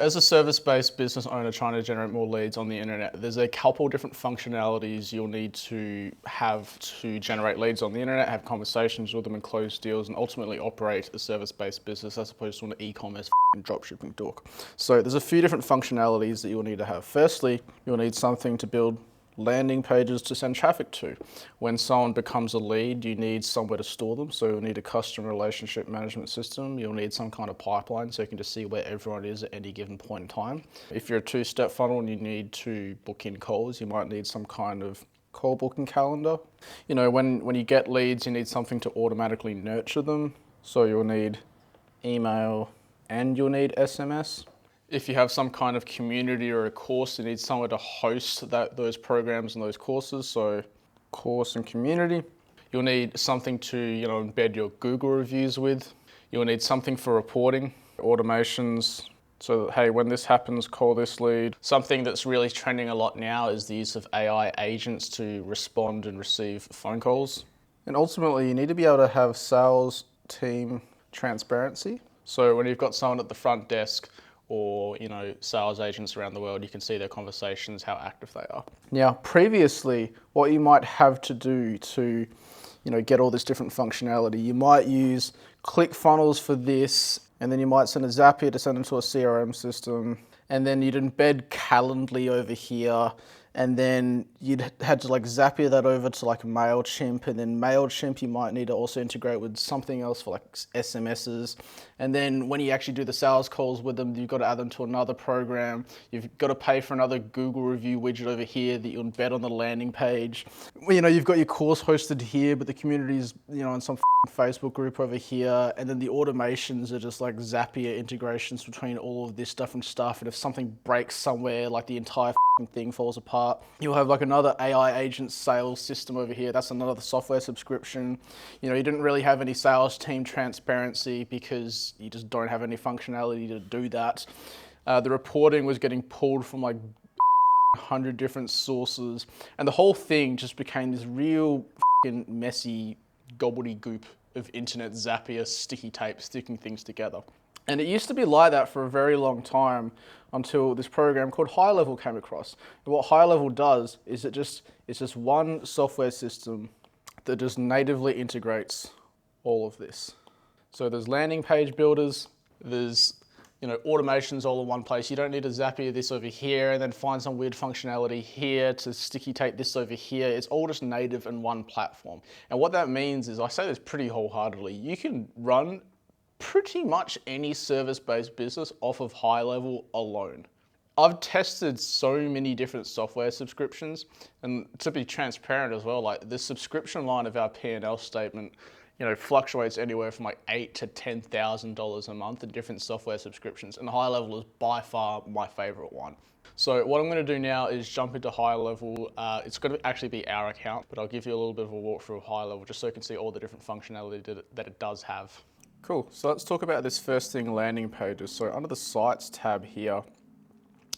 As a service-based business owner trying to generate more leads on the internet, there's a couple different functionalities you'll need to have to generate leads on the internet, have conversations with them and close deals, and ultimately operate a service-based business as opposed to an e-commerce dropshipping dork. So there's a few different functionalities that you'll need to have. Firstly, you'll need something to build landing pages to send traffic to. When someone becomes a lead, you need somewhere to store them. So you'll need a customer relationship management system. You'll need some kind of pipeline so you can just see where everyone is at any given point in time. If you're a two-step funnel and you need to book in calls, you might need some kind of call booking calendar. You know, when you get leads, you need something to automatically nurture them. So you'll need email and you'll need SMS. If you have some kind of community or a course, you need somewhere to host those programs and those courses. So course and community. You'll need something to embed your Google reviews with. You'll need something for reporting, automations. So that, hey, when this happens, call this lead. Something that's really trending a lot now is the use of AI agents to respond and receive phone calls. And ultimately, you need to be able to have sales team transparency. So when you've got someone at the front desk or sales agents around the world, you can see their conversations, how active they are. Now, previously, what you might have to do to get all this different functionality, you might use ClickFunnels for this, and then you might send a Zapier to send into a CRM system, and then you'd embed Calendly over here, and then you'd had to Zapier that over to MailChimp, and then MailChimp you might need to also integrate with something else for SMSs. And then when you actually do the sales calls with them, you've got to add them to another program. You've got to pay for another Google review widget over here that you embed on the landing page. You've got your course hosted here, but the community's in some Facebook group over here, and then the automations are just Zapier integrations between all of this different stuff. And if something breaks somewhere, the entire thing falls apart. You'll have another AI agent sales system over here. That's another software subscription. You didn't really have any sales team transparency because you just don't have any functionality to do that. The reporting was getting pulled from 100 different sources, and the whole thing just became this real messy gobbledygook of internet Zapier sticky tape sticking things together. And it used to be like that for a very long time until this program called GoHighLevel came across. And what GoHighLevel does is it's just one software system that just natively integrates all of this. So there's landing page builders, there's automations all in one place. You don't need to Zapier this over here and then find some weird functionality here to sticky tape this over here. It's all just native in one platform. And what that means is, I say this pretty wholeheartedly, you can run pretty much any service-based business off of GoHighLevel alone. I've tested so many different software subscriptions, and to be transparent as well, the subscription line of our P&L statement fluctuates anywhere from $8,000 to $10,000 a month in different software subscriptions, and GoHighLevel is by far my favorite one. So what I'm going to do now is jump into GoHighLevel. It's going to actually be our account, but I'll give you a little bit of a walkthrough of GoHighLevel just so you can see all the different functionality that it does have. Cool, so let's talk about this first thing, landing pages. So under the Sites tab here,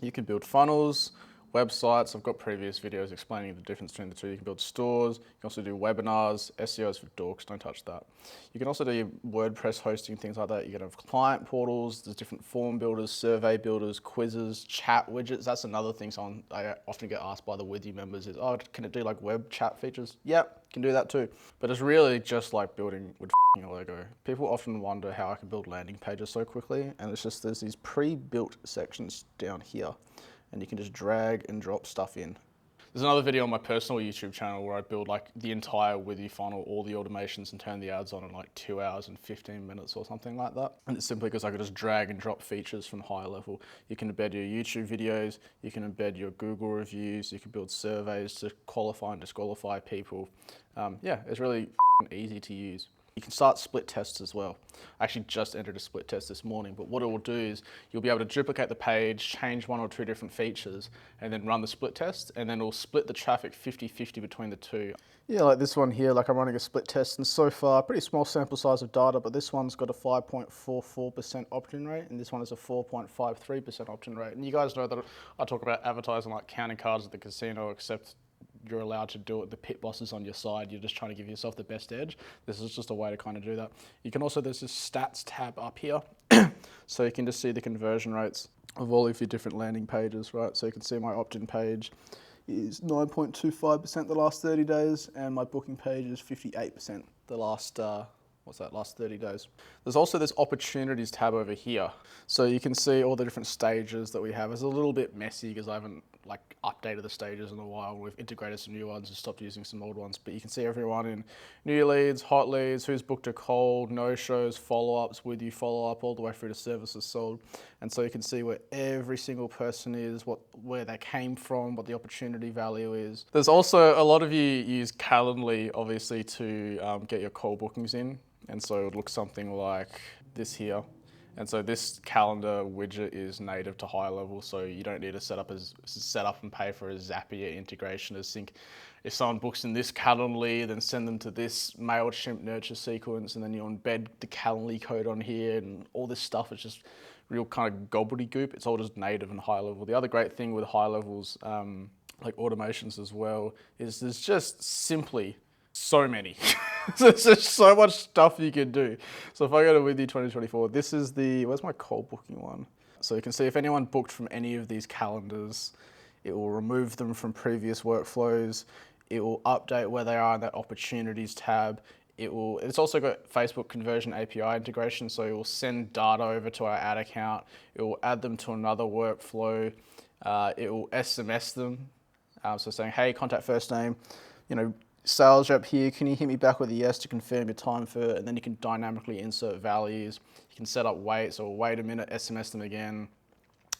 you can build funnels, websites. I've got previous videos explaining the difference between the two. You can build stores, you can also do webinars, SEOs for dorks, don't touch that. You can also do WordPress hosting, things like that. You can have client portals, there's different form builders, survey builders, quizzes, chat widgets. That's another thing I often get asked by the With You members is, oh, can it do web chat features? Yep, can do that too. But it's really just like building with a Lego. People often wonder how I can build landing pages so quickly, and it's just there's these pre-built sections down here, and you can just drag and drop stuff in. There's another video on my personal YouTube channel where I build the entire With You funnel, all the automations, and turn the ads on in 2 hours and 15 minutes or something like that. And it's simply because I could just drag and drop features from GoHighLevel. You can embed your YouTube videos, you can embed your Google reviews, you can build surveys to qualify and disqualify people. Yeah, it's really easy to use. You can start split tests as well. I actually just entered a split test this morning, but what it will do is you'll be able to duplicate the page, change 1 or 2 different features, and then run the split test, and then it'll split the traffic 50-50 between the two. Yeah, like this one here, I'm running a split test, and so far, pretty small sample size of data, but this one's got a 5.44% opt-in rate, and this one is a 4.53% opt-in rate. And you guys know that I talk about advertising like counting cards at the casino, except you're allowed to do it. The pit boss is on your side. You're just trying to give yourself the best edge. This is just a way to kind of do that. You can also, there's this stats tab up here. So you can just see the conversion rates of all of your different landing pages, right? So you can see my opt-in page is 9.25% the last 30 days, and my booking page is 58% the last, last 30 days. There's also this opportunities tab over here. So you can see all the different stages that we have. It's a little bit messy because I haven't updated the stages in a while. We've integrated some new ones and stopped using some old ones, but you can see everyone in new leads, hot leads, who's booked a call, no-shows, follow-ups, with you follow-up, all the way through to services sold. And so you can see where every single person is, where they came from, what the opportunity value is. There's also, a lot of you use Calendly, obviously, to get your call bookings in. And so it would look something like this here. And so this calendar widget is native to GoHighLevel, so you don't need to set up and pay for a Zapier integration to sync. If someone books in this Calendly, then send them to this MailChimp nurture sequence, and then you embed the Calendly code on here, and all this stuff is just real kind of gobbledygook. It's all just native and GoHighLevel. The other great thing with GoHighLevel's automations as well is there's just simply so many. There's just so much stuff you can do. So if I go to With You 2024, this is where's my call booking one? So you can see if anyone booked from any of these calendars, it will remove them from previous workflows. It will update where they are in that opportunities tab. It's also got Facebook conversion API integration, so it will send data over to our ad account. It will add them to another workflow. It will SMS them. So saying, hey, contact first name, sales rep here, can you hit me back with a yes to confirm your time for it? And then you can dynamically insert values. You can set up waits, or wait a minute, SMS them again,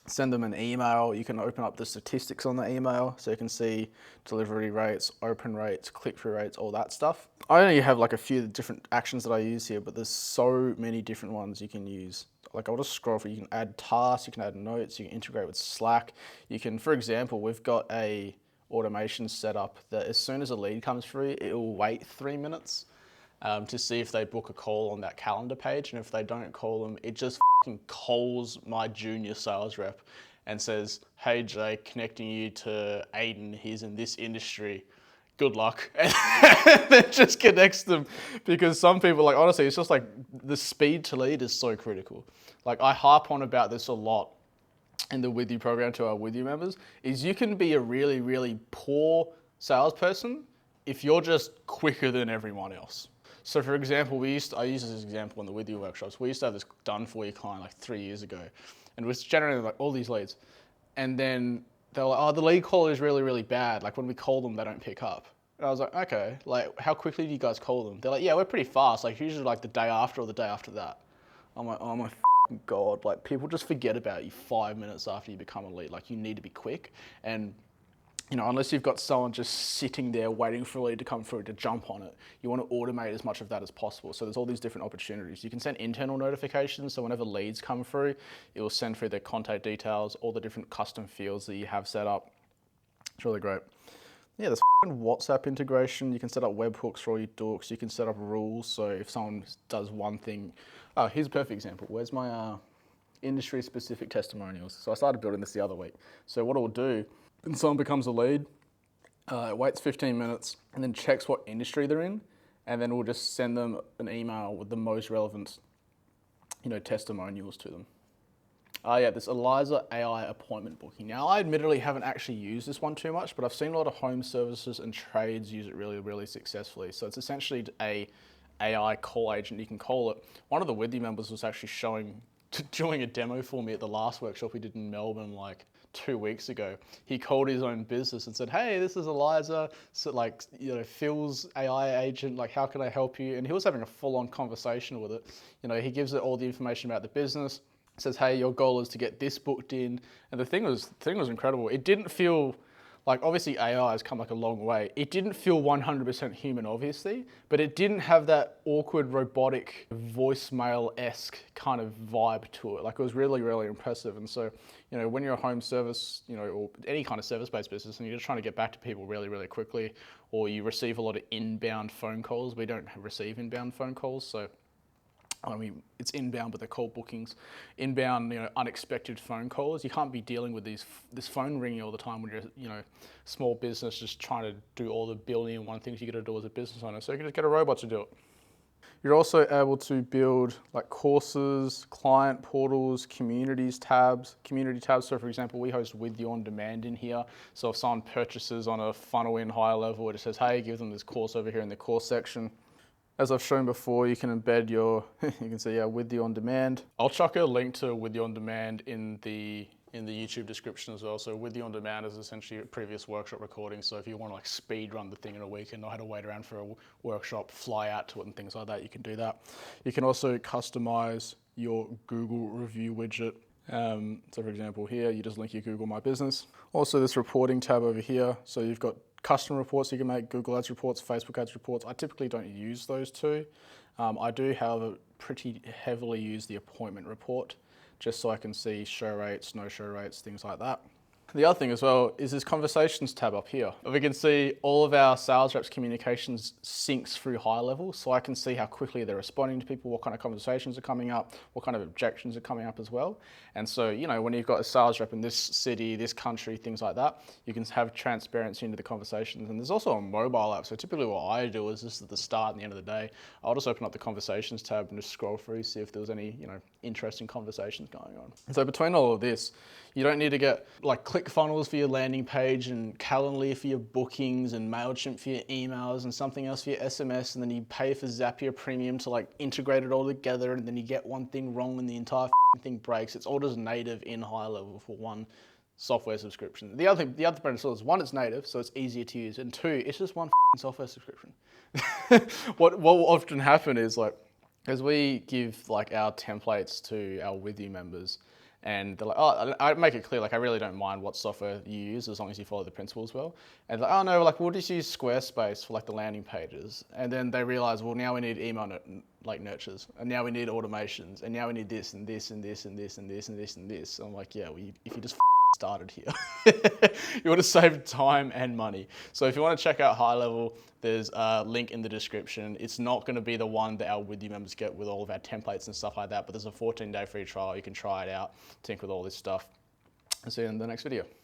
send them an email. You can open up the statistics on the email so you can see delivery rates, open rates, click-through rates, all that stuff. I only have a few different actions that I use here, but there's so many different ones you can use. I'll just scroll through. You can add tasks, you can add notes, you can integrate with Slack. You can, for example, we've got a automation set up that as soon as a lead comes through, it will wait 3 minutes to see if they book a call on that calendar page. And if they don't call them, it just calls my junior sales rep and says, hey Jay, connecting you to Aiden, he's in this industry, good luck. And then just connects them, because some people, honestly, it's just the speed to lead is so critical. I harp on about this a lot in the With You program to our With You members, is you can be a really, really poor salesperson if you're just quicker than everyone else. So for example, I use this example in the With You workshops. We used to have this done for you client 3 years ago, and it was generating all these leads. And then they were like, oh, the lead quality is really, really bad. When we call them, they don't pick up. And I was like, okay, how quickly do you guys call them? They're like, yeah, we're pretty fast. Usually the day after or the day after that. I'm like, oh my God, people just forget about you 5 minutes after you become a lead. You need to be quick. And unless you've got someone just sitting there waiting for a lead to come through to jump on it, you want to automate as much of that as possible. So there's all these different opportunities. You can send internal notifications, so whenever leads come through, it will send through their contact details, all the different custom fields that you have set up. It's really great. Yeah, there's WhatsApp integration. You can set up webhooks for all your dorks. You can set up rules. So if someone does one thing, here's a perfect example. Where's my industry-specific testimonials? So I started building this the other week. So what it'll do, when someone becomes a lead, it waits 15 minutes and then checks what industry they're in, and then we'll just send them an email with the most relevant, testimonials to them. Yeah, this Eliza AI appointment booking. Now, I admittedly haven't actually used this one too much, but I've seen a lot of home services and trades use it really, really successfully. So it's essentially a AI call agent, you can call it. One of the With You members was actually doing a demo for me at the last workshop we did in Melbourne 2 weeks ago. He called his own business and said, hey, this is Eliza, so Phil's AI agent, how can I help you? And he was having a full-on conversation with it. He gives it all the information about the business, says, hey, your goal is to get this booked in. And the thing was incredible. It didn't feel obviously AI has come a long way. It didn't feel 100% human, obviously, but it didn't have that awkward robotic voicemail-esque kind of vibe to it. It was really, really impressive. And so, when you're a home service, or any kind of service-based business, and you're just trying to get back to people really, really quickly, or you receive a lot of inbound phone calls. We don't receive inbound phone calls, so I mean, it's inbound, but they're called bookings. Inbound, unexpected phone calls. You can't be dealing with this phone ringing all the time when you're, small business just trying to do all the billion and one things you got to do as a business owner. So you can just get a robot to do it. You're also able to build like courses, client portals, community tabs. So for example, we host With You On Demand in here. So if someone purchases on a funnel in GoHighLevel, it just says, hey, give them this course over here in the course section. As I've shown before, you can embed your, you can see, With You On Demand. I'll chuck a link to With You On Demand in the YouTube description as well. So With You On Demand is essentially a previous workshop recording. So if you want to like speed run the thing in a week and not have to wait around for a workshop, fly out to it and things like that, you can do that. You can also customize your Google review widget. So for example here, you just link your Google My Business. Also this reporting tab over here. So you've got custom reports you can make, Google Ads reports, Facebook Ads reports. I typically don't use those two. I do, however, pretty heavily use the appointment report just so I can see show rates, no show rates, things like that. The other thing as well is this conversations tab up here. We can see all of our sales reps communications syncs through GoHighLevel, so I can see how quickly they're responding to people, what kind of conversations are coming up, what kind of objections are coming up as well. And so, when you've got a sales rep in this city, this country, things like that, you can have transparency into the conversations. And there's also a mobile app. So typically what I do is just at the start and the end of the day, I'll just open up the conversations tab and just scroll through, see if there was any, interesting conversations going on. So between all of this, you don't need to get like ClickFunnels for your landing page and Calendly for your bookings and MailChimp for your emails and something else for your SMS, and then you pay for Zapier Premium to like integrate it all together, and then you get one thing wrong and the entire thing breaks. It's all just native in GoHighLevel for one software subscription. The other benefit is one, it's native, so it's easier to use, and two, it's just one software subscription. What will often happen is like, as we give like our templates to our With You members, and they're like, oh, I make it clear, like I really don't mind what software you use as long as you follow the principles well. And they're like, oh no, like we'll just use Squarespace for like the landing pages. And then they realize, well, now we need email nurtures, and now we need automations, and now we need this and this and this and this and this and this and this. So I'm like, yeah, well, if you just started here, you want to save time and money. So if you want to check out GoHighLevel, there's a link in the description. It's not going to be the one that our With You members get with all of our templates and stuff like that, but there's a 14-day free trial. You can try it out, tinker with all this stuff. And see you in the next video.